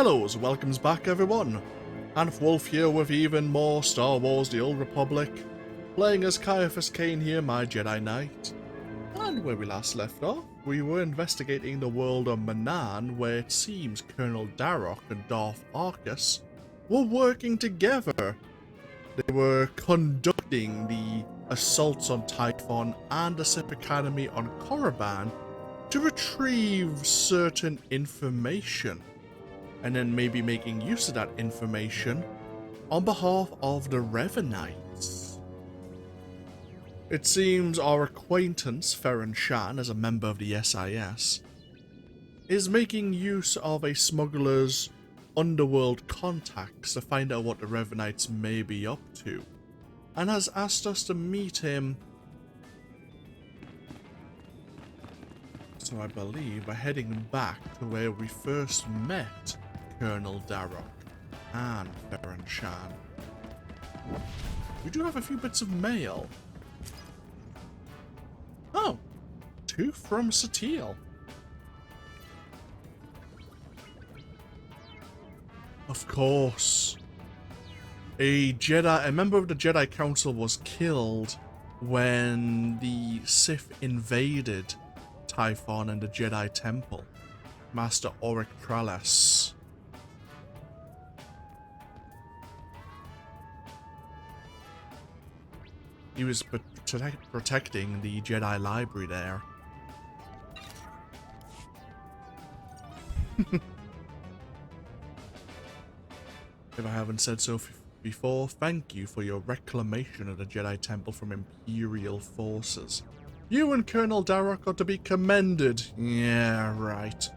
Hellos, welcomes back everyone. Wolf here with even more Star Wars The Old Republic, playing as Ciaphas Cain here, my Jedi Knight. And where we last left off, we were investigating the world of Manaan, where it seems Colonel Darroch and Darth Arcus were working together. They were conducting the assaults on Typhon and the Sith Academy on Korriban to retrieve certain information, and then maybe making use of that information on behalf of the Revanites. It seems our acquaintance, Ferren Shan, as a member of the SIS, is making use of a smuggler's underworld contacts to find out what the Revanites may be up to, and has asked us to meet him. So I believe we're heading back to where we first met Colonel Darroch and Ferren Shan. We do have a few bits of mail. Oh, two from Satele. Of course. A member of the Jedi Council was killed when the Sith invaded Typhon and the Jedi Temple. Master Orchestrated. He was protecting the Jedi library there. If I haven't said so before, thank you for your reclamation of the Jedi Temple from Imperial forces. You and Colonel Darroch are to be commended. Yeah, right.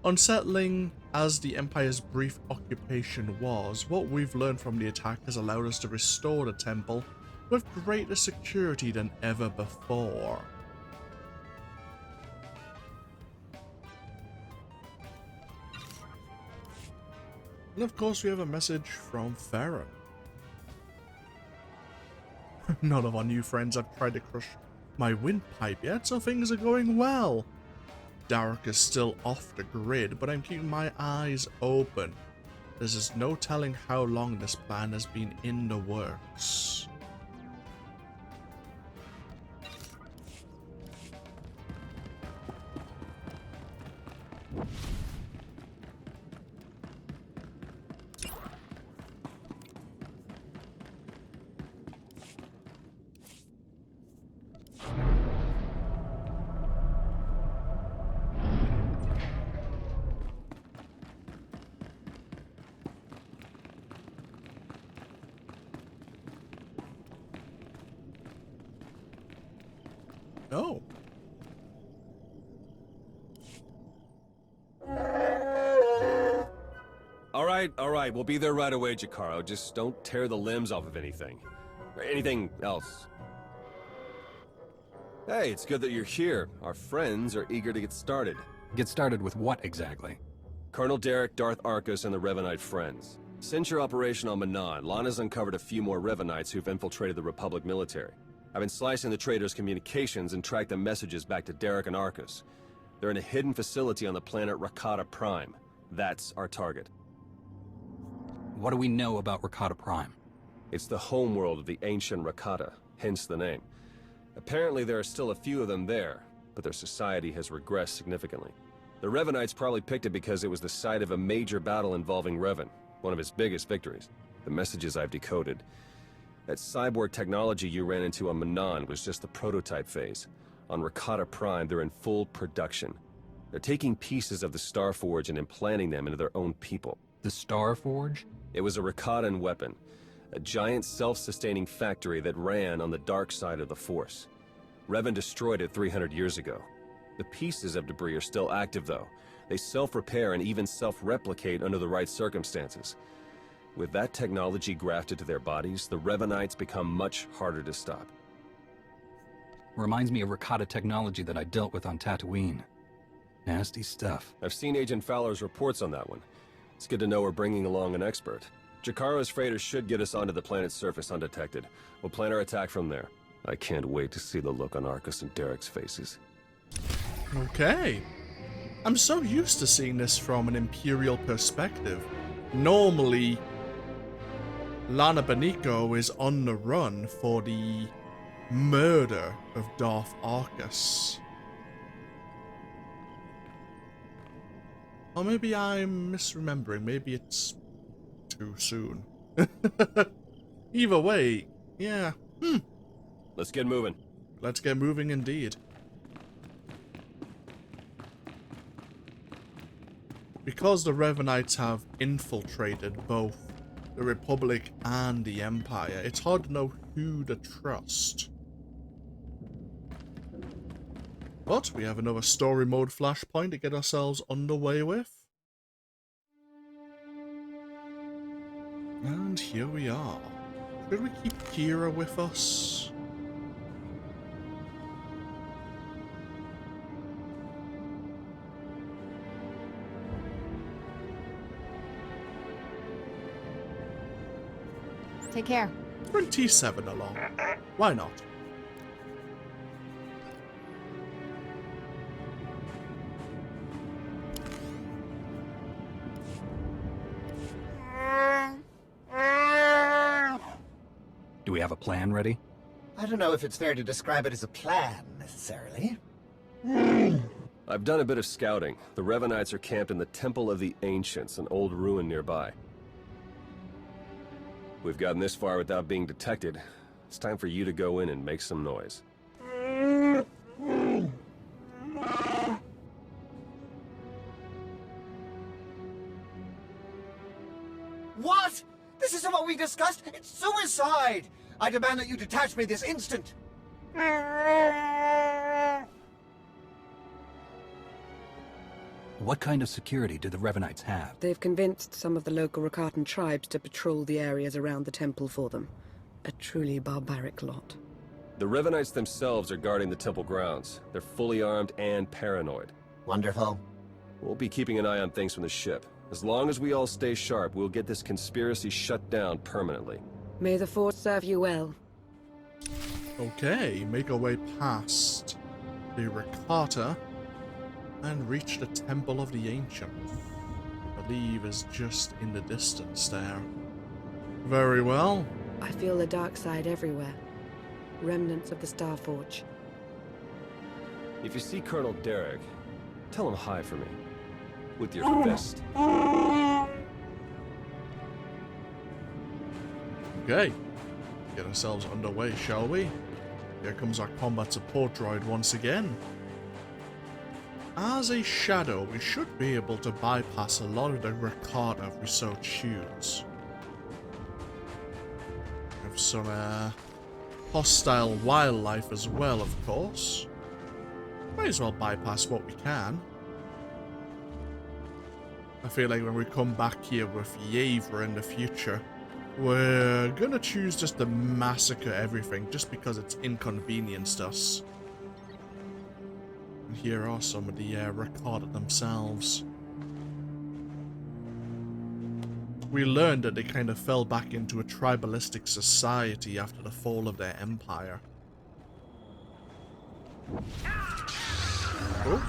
Unsettling as the Empire's brief occupation was, what we've learned from the attack has allowed us to restore the temple with greater security than ever before. And of course we have a message from Ferren. None of our new friends have tried to crush my windpipe yet, so things are going well. Darroch is still off the grid, but I'm keeping my eyes open. There's just no telling how long this plan has been in the works. Oh. All right, we'll be there right away, Jakaro. Just don't tear the limbs off of anything. Or anything else. Hey, it's good that you're here. Our friends are eager to get started. Get started with what exactly? Colonel Derek, Darth Arcus, and the Revanite friends. Since your operation on Manaan, Lana's uncovered a few more Revanites who've infiltrated the Republic military. I've been slicing the traitors' communications and tracked the messages back to Derek and Arcus. They're in a hidden facility on the planet Rakata Prime. That's our target. What do we know about Rakata Prime? It's the homeworld of the ancient Rakata, hence the name. Apparently there are still a few of them there, but their society has regressed significantly. The Revanites probably picked it because it was the site of a major battle involving Revan, one of his biggest victories. The messages I've decoded. That cyborg technology you ran into on Manaan was just the prototype phase. On Rakata Prime, they're in full production. They're taking pieces of the Starforge and implanting them into their own people. The Starforge? It was a Rakatan weapon, a giant self-sustaining factory that ran on the dark side of the Force. Revan destroyed it 300 years ago. The pieces of debris are still active though. They self-repair and even self-replicate under the right circumstances. With that technology grafted to their bodies, the Revanites become much harder to stop. Reminds me of Rakata technology that I dealt with on Tatooine. Nasty stuff. I've seen Agent Fowler's reports on that one. It's good to know we're bringing along an expert. Jakaro's freighters should get us onto the planet's surface undetected. We'll plan our attack from there. I can't wait to see the look on Arcus and Derek's faces. Okay. I'm so used to seeing this from an Imperial perspective. Normally, Lana Beniko is on the run for the murder of Darth Arcus. Or maybe I'm misremembering. Maybe it's too soon. Either way, yeah. Let's get moving. Let's get moving indeed. Because the Revanites have infiltrated both the Republic and the Empire, it's hard to know who to trust. But we have another story mode flashpoint to get ourselves underway with. And here we are. Should we keep Kira with us? Take care. Bring T7 along. Why not? Do we have a plan ready? I don't know if it's fair to describe it as a plan, necessarily. I've done a bit of scouting. The Revanites are camped in the Temple of the Ancients, an old ruin nearby. We've gotten this far without being detected. It's time for you to go in and make some noise. What? This isn't what we discussed? It's suicide! I demand that you detach me this instant! What kind of security do the Revanites have? They've convinced some of the local Rakatan tribes to patrol the areas around the temple for them. A truly barbaric lot. The Revanites themselves are guarding the temple grounds. They're fully armed and paranoid. Wonderful. We'll be keeping an eye on things from the ship. As long as we all stay sharp, we'll get this conspiracy shut down permanently. May the Force serve you well. Okay, make our way past the Rakata and reach the Temple of the Ancients. I believe is just in the distance there. Very well. I feel the dark side everywhere. Remnants of the Starforge. If you see Colonel Derek, tell him hi for me. With your fist. Okay, get ourselves underway, shall we? Here comes our combat support droid once again. As a shadow, we should be able to bypass a lot of the Rakata if we so choose. We have some hostile wildlife as well, of course. Might as well bypass what we can. I feel like when we come back here with Yavra in the future, we're gonna choose just to massacre everything just because it's inconvenienced us. And here are some of the Rakata themselves. We learned that they kind of fell back into a tribalistic society after the fall of their empire. Oh.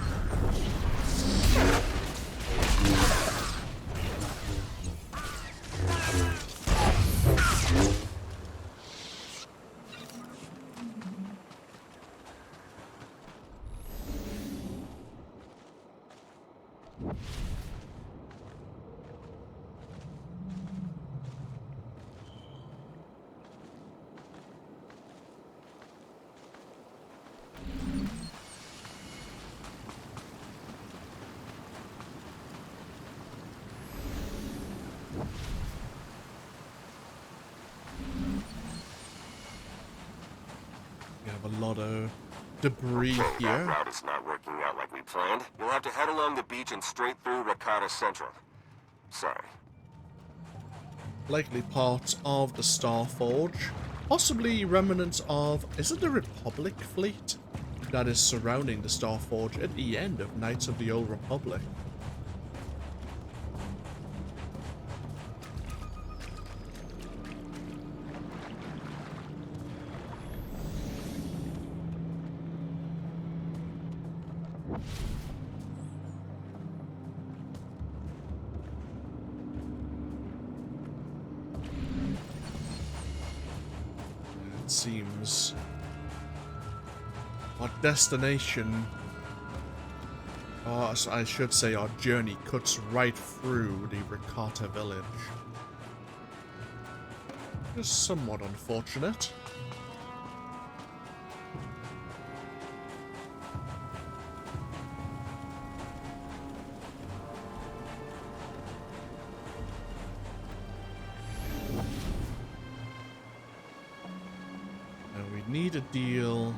We have a lot of debris That here. route is not working out like we planned. You'll have to head along the beach and straight through Rakata Central. Sorry. Likely parts of the Starforge. Possibly remnants of... Is it the Republic fleet that is surrounding the Starforge at the end of Knights of the Old Republic? seems our destination, or I should say our journey, cuts right through the Rakata village. It's somewhat unfortunate. Need to deal.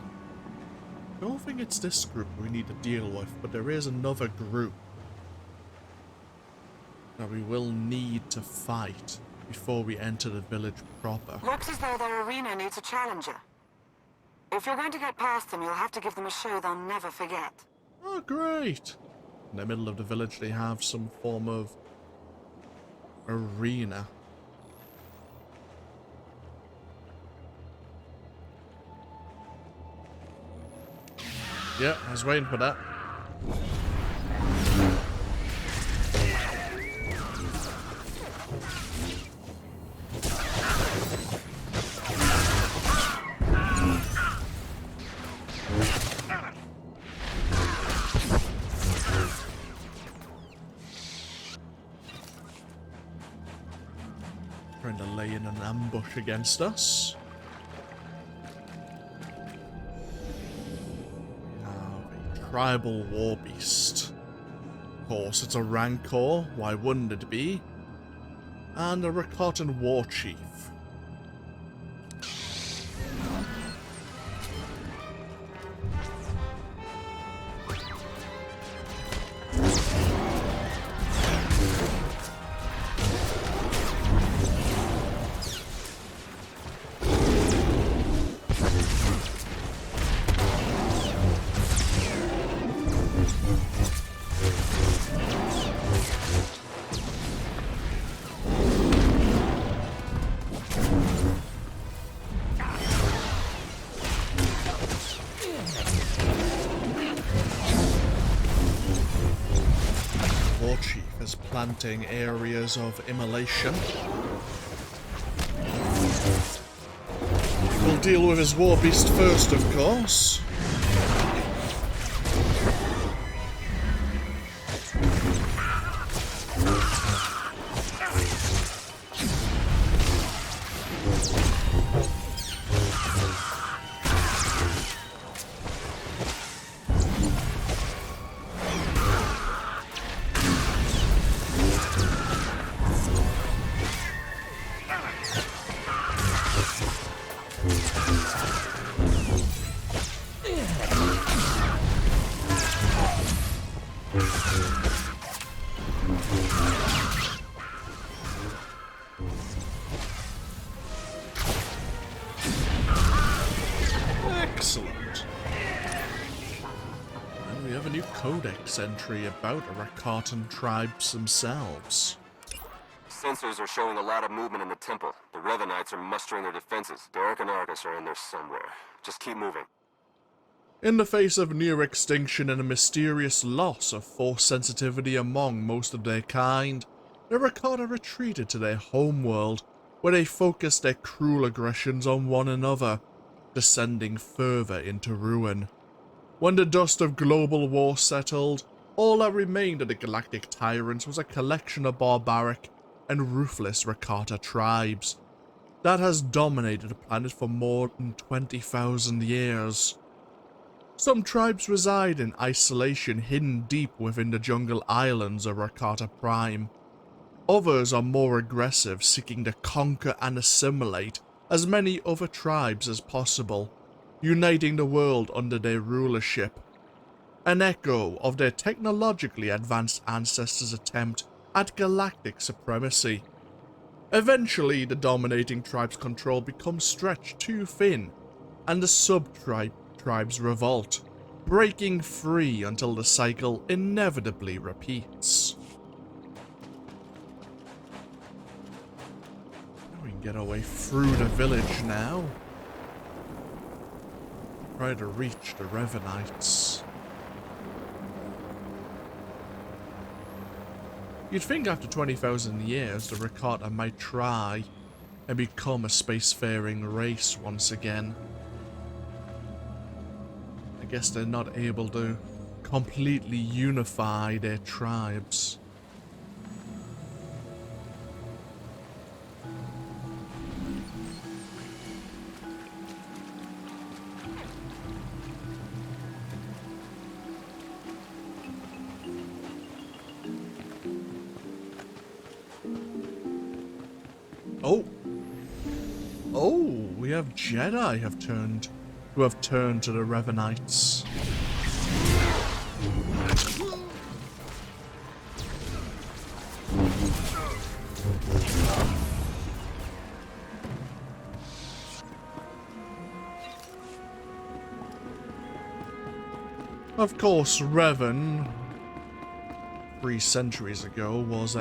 I don't think it's this group we need to deal with, but there is another group that we will need to fight before we enter the village proper. Looks as though their arena needs a challenger. If you're going to get past them, you'll have to give them a show they'll never forget. Oh, great! In the middle of the village, they have some form of arena. Yeah, I was waiting for that. Trying to lay in an ambush against us. Tribal war beast. Of course, it's a rancor. Why wouldn't it be? And a Rakatan war chief. Planting areas of immolation. We'll deal with his war beast first, of course. Excellent. And we have a new codex entry about the Rakatan tribes themselves. Sensors are showing a lot of movement in the temple. The Revanites are mustering their defenses. Derek and Argus are in there somewhere. Just keep moving. In the face of near extinction and a mysterious loss of force sensitivity among most of their kind, the Rakata retreated to their homeworld, where they focused their cruel aggressions on one another, descending further into ruin. When the dust of global war settled, all that remained of the galactic tyrants was a collection of barbaric and ruthless Rakata tribes that has dominated the planet for more than 20,000 years. Some tribes reside in isolation, hidden deep within the jungle islands of Rakata Prime. Others are more aggressive, seeking to conquer and assimilate as many other tribes as possible, uniting the world under their rulership. An echo of their technologically advanced ancestors' attempt at galactic supremacy. Eventually, the dominating tribe's control becomes stretched too thin, and the sub-tribes revolt, breaking free until the cycle inevitably repeats. We can get our way through the village now. Try to reach the Revanites. You'd think after 20,000 years the Rakata might try and become a spacefaring race once again. I guess they're not able to completely unify their tribes. Oh, we have Jedi who have turned to the Revanites. Of course, Revan, 3 centuries ago, was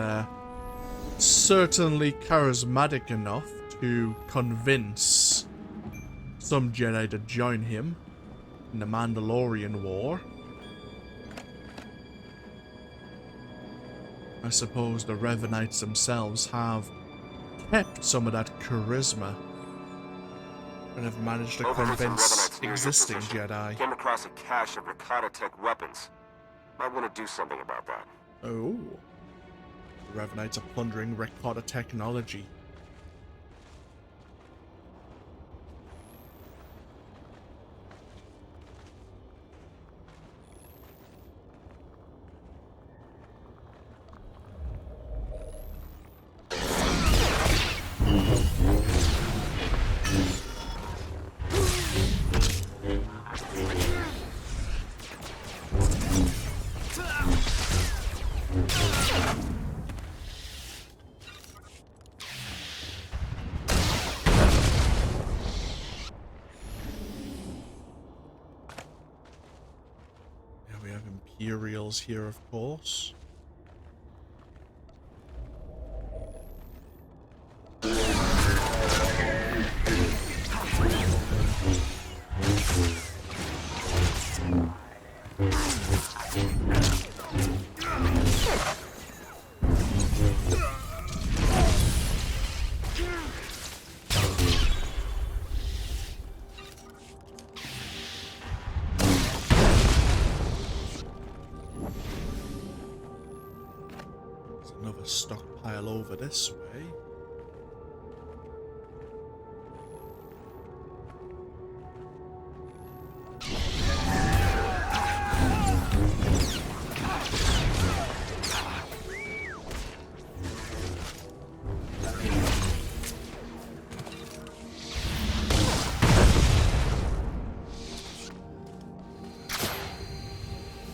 certainly charismatic enough to convince some Jedi to join him in the Mandalorian War. I suppose the Revanites themselves have kept some of that charisma and have managed to convince existing Jedi. Came across a cache of Rakata tech weapons. Might want to do something about that. Oh. The Revanites are plundering Rakata technology. Imperials here, of course. Another stockpile over this way.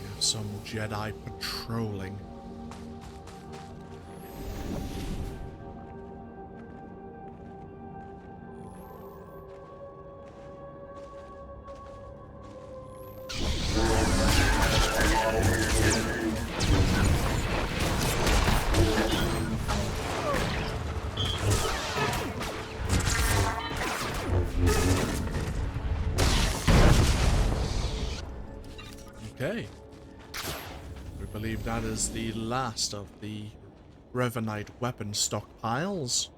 We have some Jedi patrolling. Okay. We believe that is the last of the Revanite weapon stockpiles.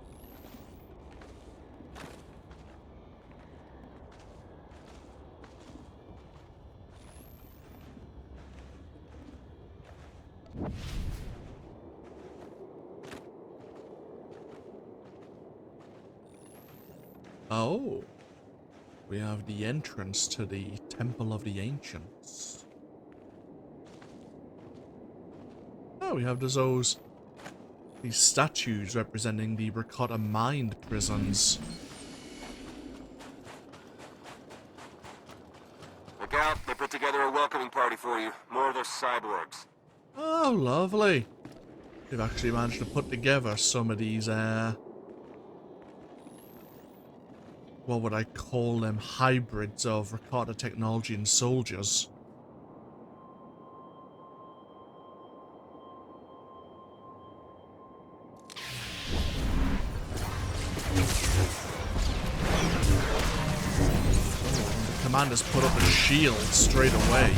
Oh. We have the entrance to the Temple of the Ancients. Oh, we have these statues representing the Rakata mind prisons. Look out, they put together a welcoming party for you. More of those cyborgs. Oh, lovely. They've actually managed to put together some of these, what would I call them? Hybrids of Rakata technology and soldiers. The commanders put up a shield straight away.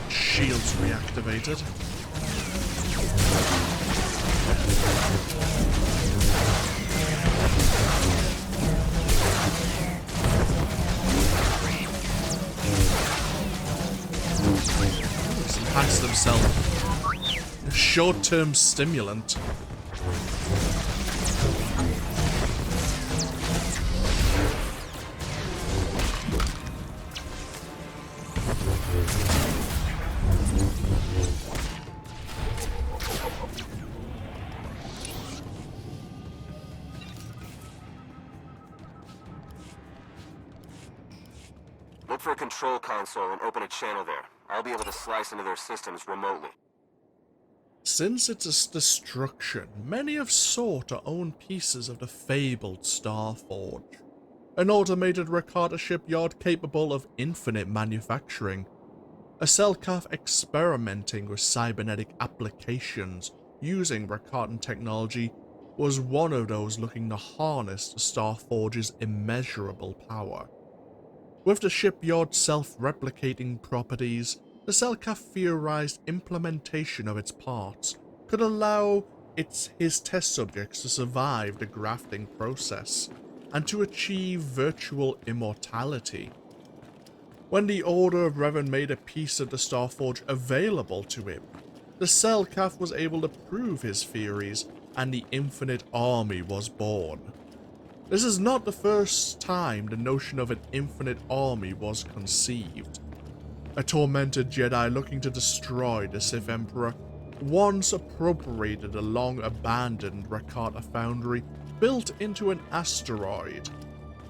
Shields reactivated. He's enhanced himself. A short-term stimulant. Look for a control console and open a channel there. I'll be able to slice into their systems remotely. Since its destruction, many have sought to own pieces of the fabled Starforge, an automated Rakata shipyard capable of infinite manufacturing. A Selkath experimenting with cybernetic applications using Rakatan technology was one of those looking to harness the Starforge's immeasurable power. With the shipyard's self-replicating properties, the Selkath theorized implementation of its parts could allow his test subjects to survive the grafting process and to achieve virtual immortality. When the Order of Revan made a piece of the Starforge available to him, the Selkath was able to prove his theories and the Infinite Army was born. This is not the first time the notion of an infinite army was conceived. A tormented Jedi looking to destroy the Sith Emperor once appropriated a long-abandoned Rakata foundry built into an asteroid.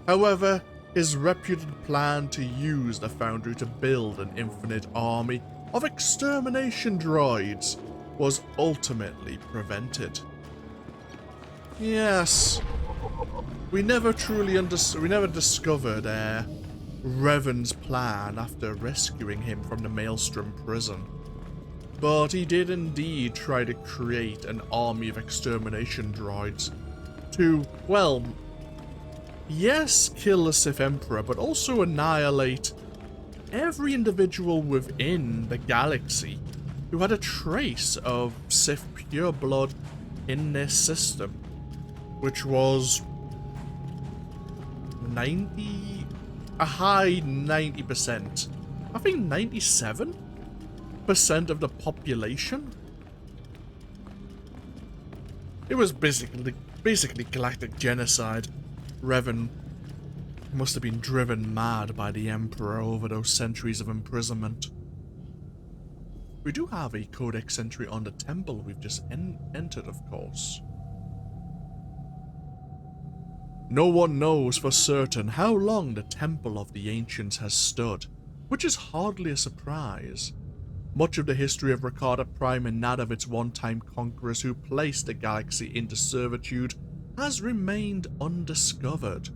However, his reputed plan to use the foundry to build an infinite army of extermination droids was ultimately prevented. Yes. We never discovered Revan's plan after rescuing him from the Maelstrom prison. But he did indeed try to create an army of extermination droids to, well, yes, kill the Sith Emperor, but also annihilate every individual within the galaxy who had a trace of Sith pureblood in their system, which was a high 90%. I think 97% of the population. It was basically galactic genocide. Revan must have been driven mad by the Emperor over those centuries of imprisonment. We do have a codex entry on the temple we've just entered, of course. No one knows for certain how long the Temple of the Ancients has stood, which is hardly a surprise. Much of the history of Rakata Prime and that of its one-time conquerors who placed the galaxy into servitude has remained undiscovered.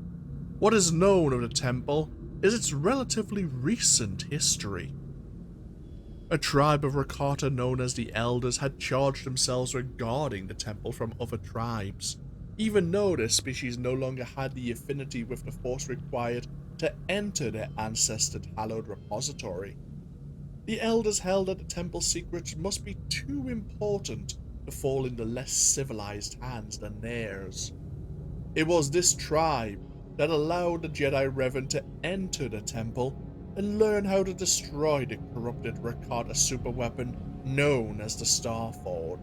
What is known of the temple is its relatively recent history. A tribe of Rakata known as the Elders had charged themselves with guarding the temple from other tribes, even though their species no longer had the affinity with the Force required to enter their ancestors' hallowed repository. The Elders held that the temple's secrets must be too important to fall into less civilized hands than theirs. It was this tribe that allowed the Jedi Revan to enter the temple and learn how to destroy the corrupted Rakata superweapon known as the Starforge.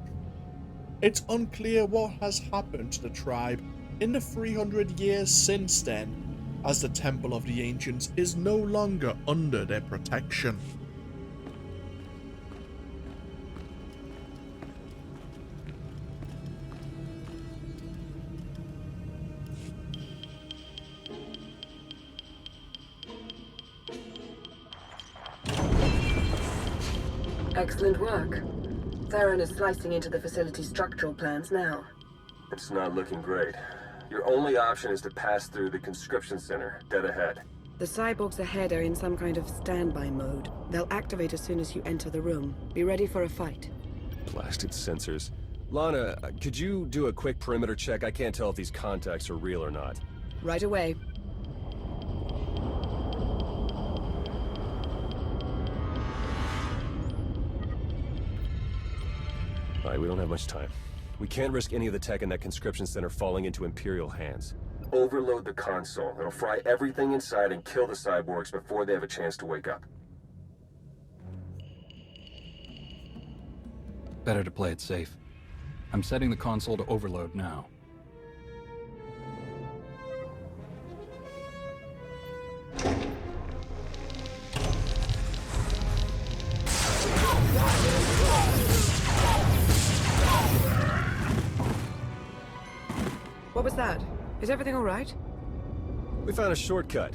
It's unclear what has happened to the tribe in the 300 years since then, as the Temple of the Ancients is no longer under their protection. Excellent work. Theron is slicing into the facility's structural plans now. It's not looking great. Your only option is to pass through the conscription center, dead ahead. The cyborgs ahead are in some kind of standby mode. They'll activate as soon as you enter the room. Be ready for a fight. Blasted sensors. Lana, could you do a quick perimeter check? I can't tell if these contacts are real or not. Right away. Alright, we don't have much time. We can't risk any of the tech in that conscription center falling into Imperial hands. Overload the console. It'll fry everything inside and kill the cyborgs before they have a chance to wake up. Better to play it safe. I'm setting the console to overload now. What was that? Is everything all right? We found a shortcut.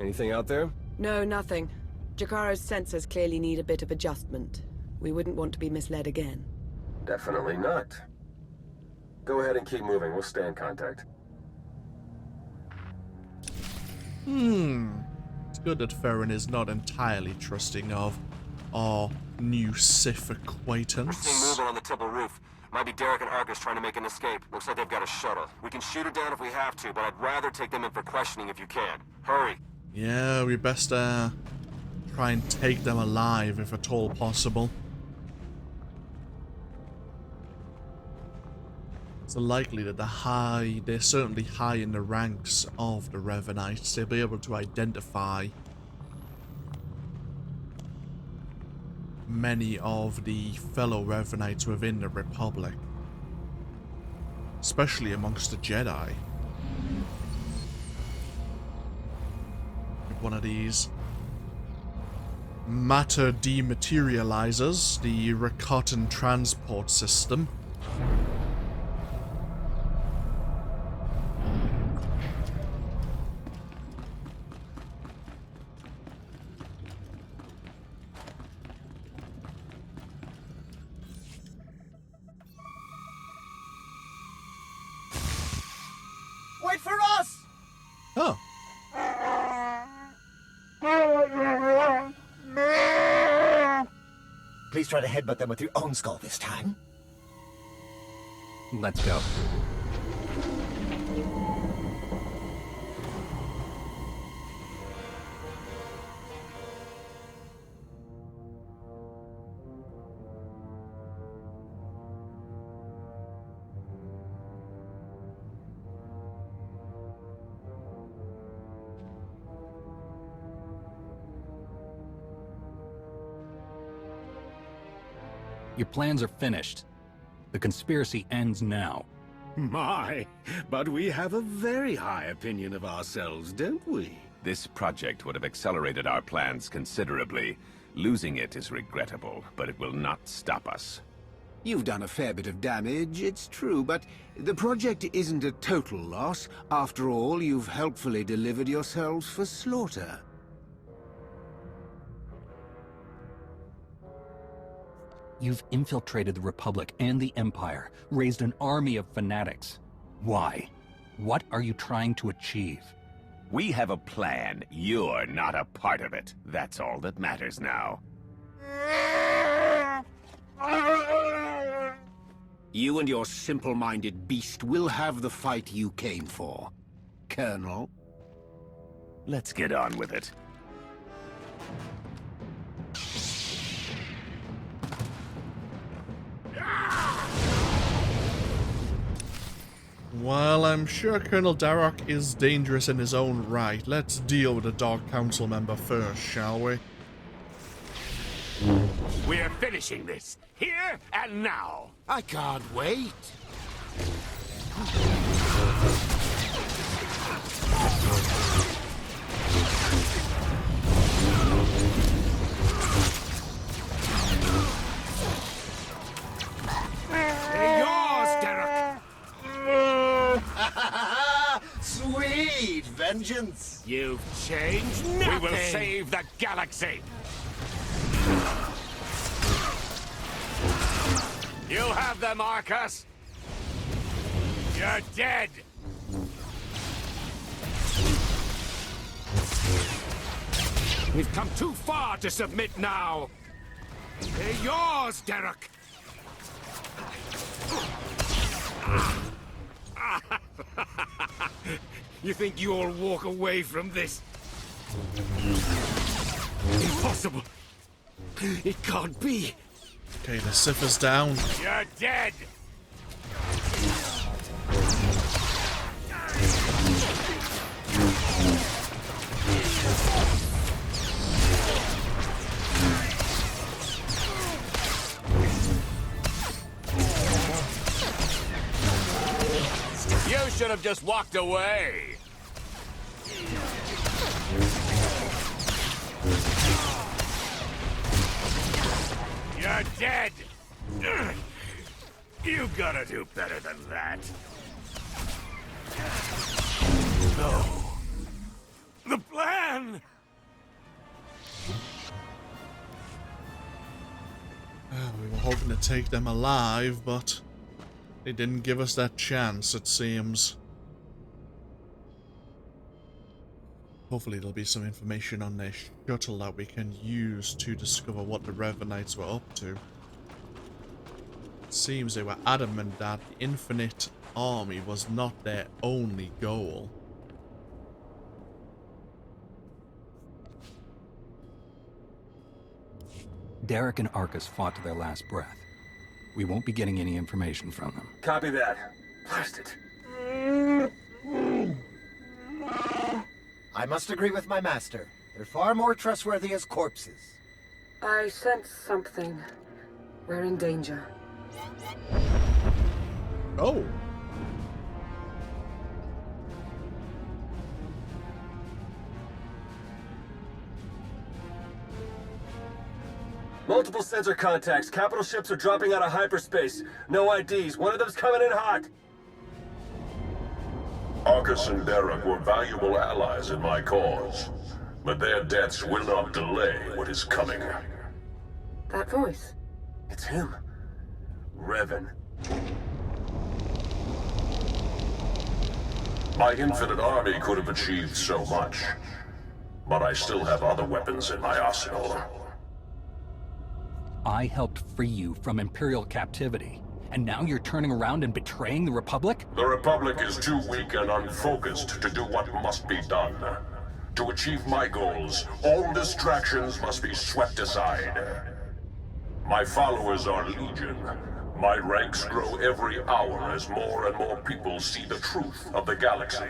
Anything out there? No, nothing. Jakaro's sensors clearly need a bit of adjustment. We wouldn't want to be misled again. Definitely not. Go ahead and keep moving. We'll stay in contact. It's good that Farron is not entirely trusting of our new Sith We're seeing acquaintance. movement on the temple roof. Might be Derek and Arcus trying to make an escape. Looks like they've got a shuttle. We can shoot it down if we have to, but I'd rather take them in for questioning if you can. Hurry. Yeah, we best try and take them alive if at all possible. It's likely that they're certainly high in the ranks of the Revanites. They'll be able to identify many of the fellow Revanites within the Republic, especially amongst the Jedi. One of these matter dematerializers, the Rakata transport system. Wait for us! Oh. Please try to headbutt them with your own skull this time. Let's go. Your plans are finished. The conspiracy ends now. My, but we have a very high opinion of ourselves, don't we? This project would have accelerated our plans considerably. Losing it is regrettable, but it will not stop us. You've done a fair bit of damage, it's true, but the project isn't a total loss. After all, you've helpfully delivered yourselves for slaughter. You've infiltrated the Republic and the Empire, raised an army of fanatics. Why? What are you trying to achieve? We have a plan. You're not a part of it. That's all that matters now. You and your simple-minded beast will have the fight you came for, Colonel. Let's get on with it. While I'm sure Colonel Darroch is dangerous in his own right, let's deal with the Dark Council member first, shall we? We're finishing this, here and now. I can't wait. They're yours, Derek. Sweet vengeance! You've changed nothing. We will save the galaxy. You have them, Arcus. You're dead. We've come too far to submit now. They're yours, Derek. You think you'll walk away from this? Impossible. It can't be. Okay, the Sith is down. You're dead. You should have just walked away. You're dead. You gotta do better than that. No. The plan! We were hoping to take them alive, but they didn't give us that chance, it seems. Hopefully there'll be some information on their shuttle that we can use to discover what the Revanites were up to. It seems they were adamant that the infinite army was not their only goal. Derek and Arcus fought to their last breath. We won't be getting any information from them. Copy that. Blast it. I must agree with my master. They're far more trustworthy as corpses. I sense something. We're in danger. Oh. Multiple sensor contacts. Capital ships are dropping out of hyperspace. No IDs. One of them's coming in hot. Arcus and Derek were valuable allies in my cause, but their deaths will not delay what is coming. That voice. It's him. Revan. My infinite army could have achieved so much, but I still have other weapons in my arsenal. I helped free you from Imperial captivity, and now you're turning around and betraying the Republic? The Republic is too weak and unfocused to do what must be done. To achieve my goals, all distractions must be swept aside. My followers are legion. My ranks grow every hour as more and more people see the truth of the galaxy.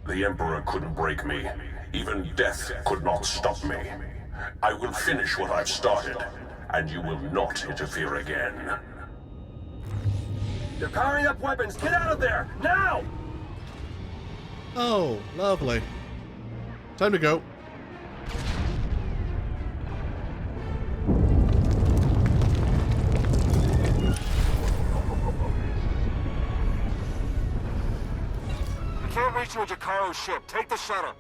The Emperor couldn't break me. Even death could not stop me. I will finish what I've started, and you will not interfere again. They're powering up weapons. Get out of there! Now! Oh, lovely. Time to go. We can't reach you with Jakaro's ship. Take the shuttle.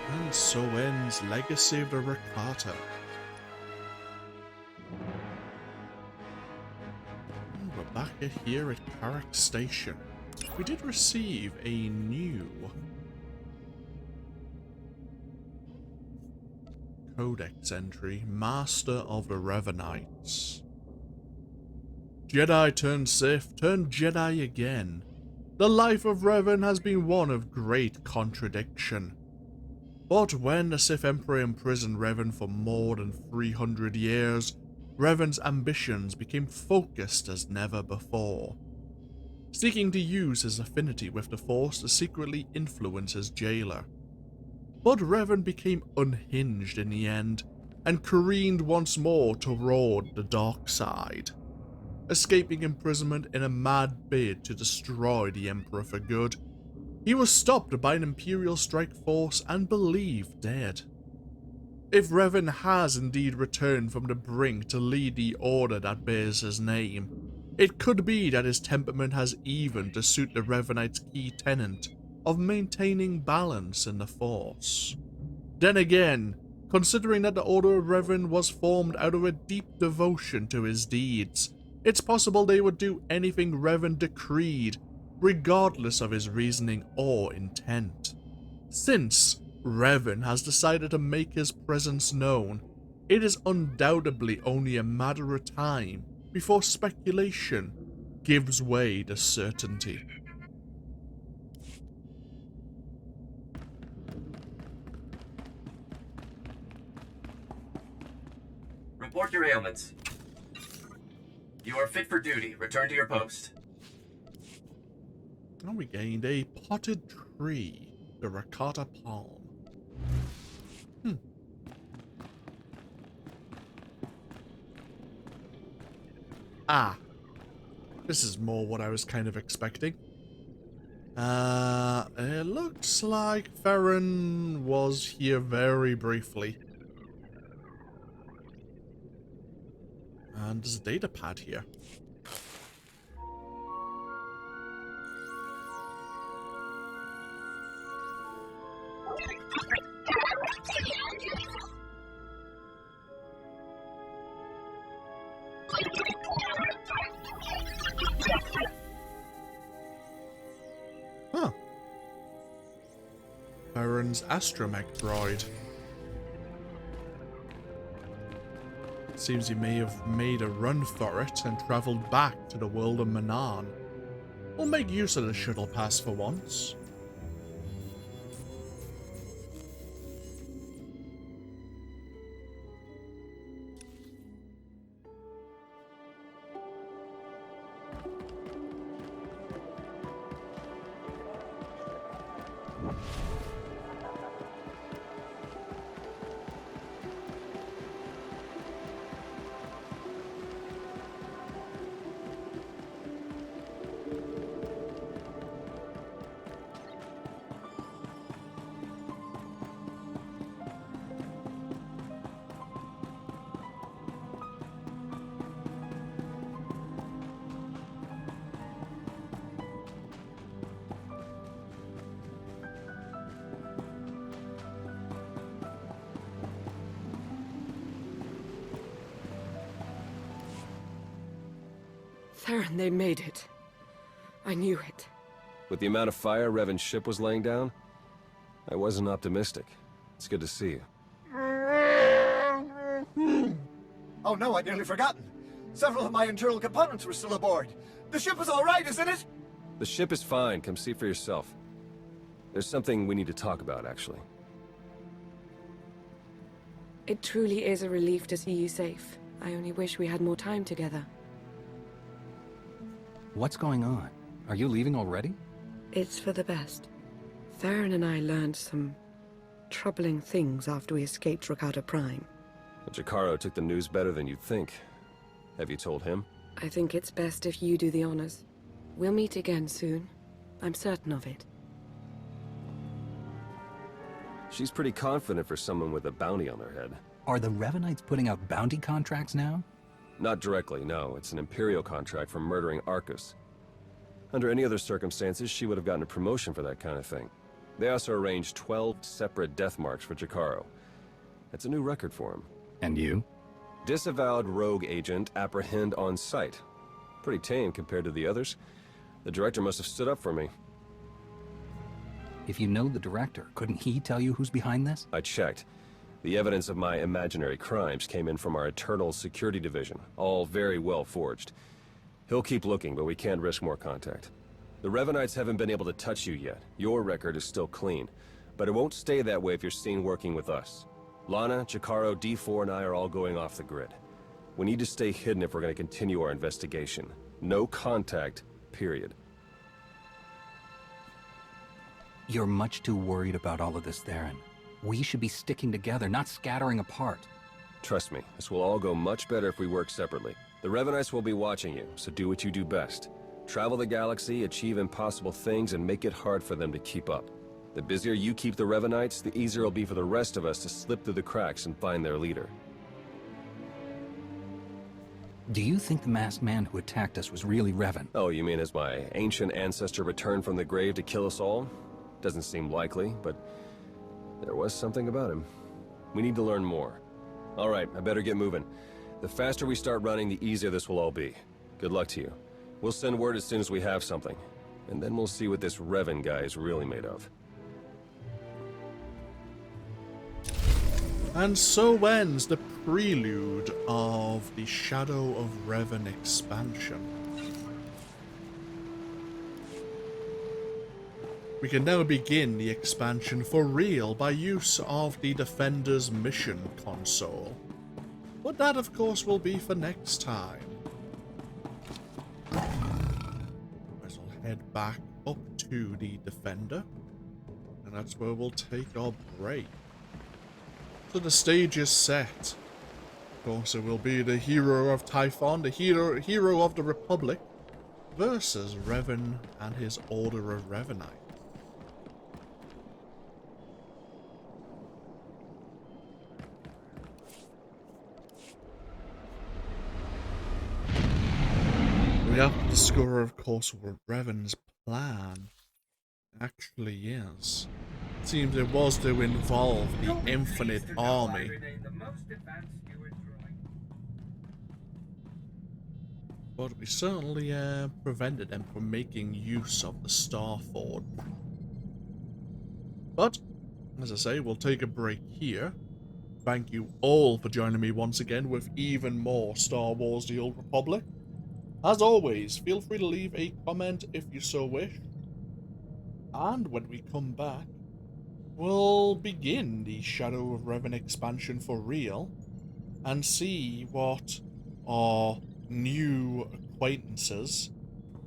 And so ends Legacy of the Rakata. And we're back here at Carrick Station. We did receive a new Codex entry, Master of the Revanites. Jedi turned Sith, turned Jedi again. The life of Revan has been one of great contradiction. But when the Sith Emperor imprisoned Revan for more than 300 years, Revan's ambitions became focused as never before, seeking to use his affinity with the Force to secretly influence his jailer. But Revan became unhinged in the end, and careened once more toward the dark side, escaping imprisonment in a mad bid to destroy the Emperor for good. He was stopped by an Imperial strike force and believed dead. If Revan has indeed returned from the brink to lead the order that bears his name, it could be that his temperament has evened to suit the Revanites' key tenant, of maintaining balance in the Force. Then again, considering that the Order of Revan was formed out of a deep devotion to his deeds, it's possible they would do anything Revan decreed, regardless of his reasoning or intent. Since Revan has decided to make his presence known, it is undoubtedly only a matter of time before speculation gives way to certainty. Report your ailments. You are fit for duty. Return to your post. And we gained a potted tree, the Rakata palm. Ah. This is more what I was kind of expecting. It looks like Farron was here very briefly. And there's a data pad here. Huh. Farron's astromech droid. Seems he may have made a run for it and travelled back to the world of Manan. We'll make use of the shuttle pass for once. Theron, they made it. I knew it. With the amount of fire Revan's ship was laying down, I wasn't optimistic. It's good to see you. Oh no, I'd nearly forgotten. Several of my internal components were still aboard. The ship is all right, isn't it? The ship is fine. Come see for yourself. There's something we need to talk about, actually. It truly is a relief to see you safe. I only wish we had more time together. What's going on? Are you leaving already? It's for the best. Theron and I learned some troubling things after we escaped Rakata Prime. Jacaro took the news better than you'd think. Have you told him? I think it's best if you do the honors. We'll meet again soon. I'm certain of it. She's pretty confident for someone with a bounty on their head. Are the Revanites putting out bounty contracts now? Not directly, no. It's an Imperial contract for murdering Arcus. Under any other circumstances, she would have gotten a promotion for that kind of thing. They also arranged 12 separate death marks for Jacaro. That's a new record for him. And you? Disavowed rogue agent, apprehend on sight. Pretty tame compared to the others. The director must have stood up for me. If you know the director, couldn't he tell you who's behind this? I checked. The evidence of my imaginary crimes came in from our Eternal Security Division, all very well forged. He'll keep looking, but we can't risk more contact. The Revanites haven't been able to touch you yet. Your record is still clean, but it won't stay that way if you're seen working with us. Lana, Jacaro, D4, and I are all going off the grid. We need to stay hidden if we're going to continue our investigation. No contact, period. You're much too worried about all of this, Theron. We should be sticking together, not scattering apart. Trust me, this will all go much better if we work separately. The Revanites will be watching you, so do what you do best. Travel the galaxy, achieve impossible things, and make it hard for them to keep up. The busier you keep the Revanites, the easier it'll be for the rest of us to slip through the cracks and find their leader. Do you think the masked man who attacked us was really Revan? Oh, you mean as my ancient ancestor returned from the grave to kill us all? Doesn't seem likely, but there was something about him. We need to learn more. All right, I better get moving. The faster we start running, the easier this will all be. Good luck to you. We'll send word as soon as we have something. And then we'll see what this Revan guy is really made of. And so ends the prelude of the Shadow of Revan expansion. We can now begin the expansion for real by use of the Defender's mission console. But that, of course, will be for next time. As I'll head back up to the Defender, and that's where we'll take our break. So the stage is set. Of course, it will be the hero of Typhon, the hero of the Republic, versus Revan and his Order of Revanite. We have to discover, of course, what Revan's plan actually is. It seems it was to involve the Infinite Army. But we certainly prevented them from making use of the Star Forge. But, as I say, we'll take a break here. Thank you all for joining me once again with even more Star Wars: The Old Republic. As always, feel free to leave a comment if you so wish. And when we come back, we'll begin the Shadow of Revan expansion for real, and see what our new acquaintances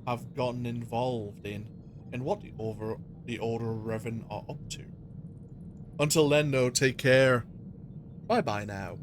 have gotten involved in, and what the Order of Revan are up to. Until then, though, take care. Bye-bye now.